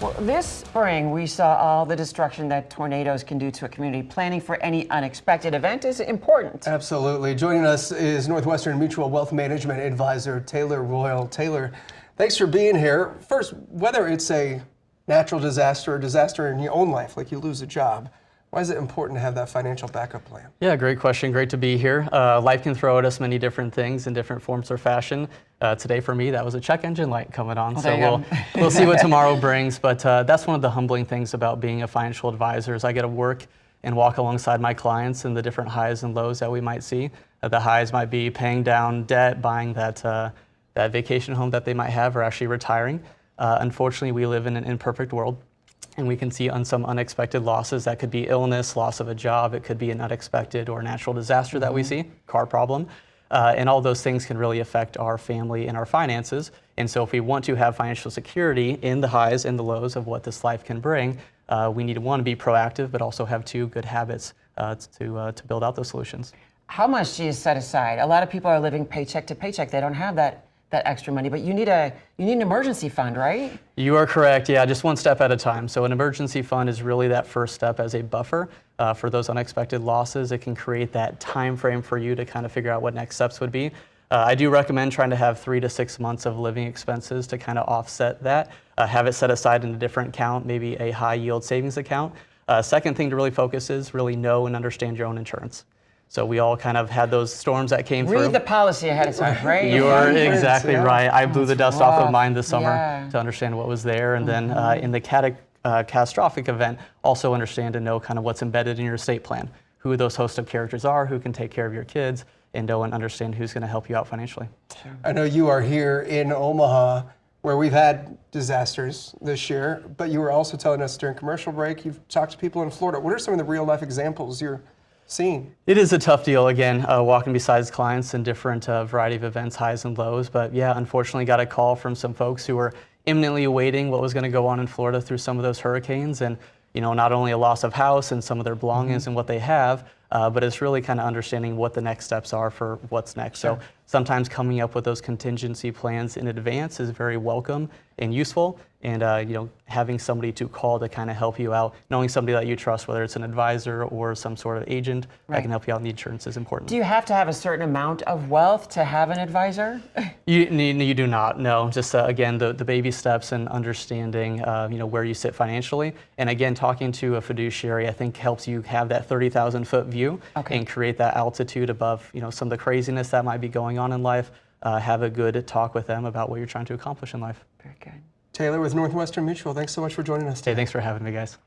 Well, this spring, we saw all the destruction that tornadoes can do to a community. Planning for any unexpected event is important. Absolutely. Joining us is Northwestern Mutual Wealth Management Advisor Taylor Royal. Taylor, thanks for being here. First, whether it's a natural disaster or disaster in your own life, like you lose a job, why is it important to have that financial backup plan? Yeah, great question. Great to be here. Life can throw at us many different things in different forms or fashion. Today for me, that was a check engine light coming on. Well, so we'll see what tomorrow brings. But that's one of the humbling things about being a financial advisor is I get to work and walk alongside my clients in the different highs and lows that we might see. The highs might be paying down debt, buying that vacation home that they might have, or actually retiring. Unfortunately, we live in an imperfect world. And we can see on some unexpected losses. That could be illness, loss of a job. It could be an unexpected or natural disaster that we see, car problem. And all those things can really affect our family and our finances. And so if we want to have financial security in the highs and the lows of what this life can bring, we need to, one, be proactive, but also have two good habits to build out those solutions. How much do you set aside? A lot of people are living paycheck to paycheck. They don't have that extra money, but you need an emergency fund, right? You are correct. Yeah, just one step at a time. So an emergency fund is really that first step as a buffer for those unexpected losses. It can create that time frame for you to kind of figure out what next steps would be. I do recommend trying to have 3 to 6 months of living expenses to kind of offset that. Have it set aside in a different account, maybe a high yield savings account. Second thing to really focus is really know and understand your own insurance. So we all kind of had those storms that came through. Read the policy ahead of time, right? You're exactly right. I blew the dust off of mine this summer to understand what was there. And then in the catastrophic event, also understand and know kind of what's embedded in your estate plan, who those host of characters are, who can take care of your kids, and know and understand who's going to help you out financially. Sure. I know you are here in Omaha, where we've had disasters this year, but you were also telling us during commercial break, you've talked to people in Florida. What are some of the real life examples you're seeing? It is a tough deal, again, walking beside clients in different variety of events, highs and lows. But yeah, unfortunately got a call from some folks who were imminently awaiting what was going to go on in Florida through some of those hurricanes. And, you know, not only a loss of house and some of their belongings and what they have, but it's really kind of understanding what the next steps are for what's next. Sure. So sometimes coming up with those contingency plans in advance is very welcome and useful. And you know, having somebody to call to kind of help you out, knowing somebody that you trust, whether it's an advisor or some sort of agent that can help you out in the insurance is important. Do you have to have a certain amount of wealth to have an advisor? You do not, no. Just again, the baby steps and understanding you know, where you sit financially. And again, talking to a fiduciary, I think helps you have that 30,000-foot view and create that altitude above, you know, some of the craziness that might be going on in life. Have a good talk with them about what you're trying to accomplish in life. Very good. Taylor with Northwestern Mutual, thanks so much for joining us today. Hey, thanks for having me, guys.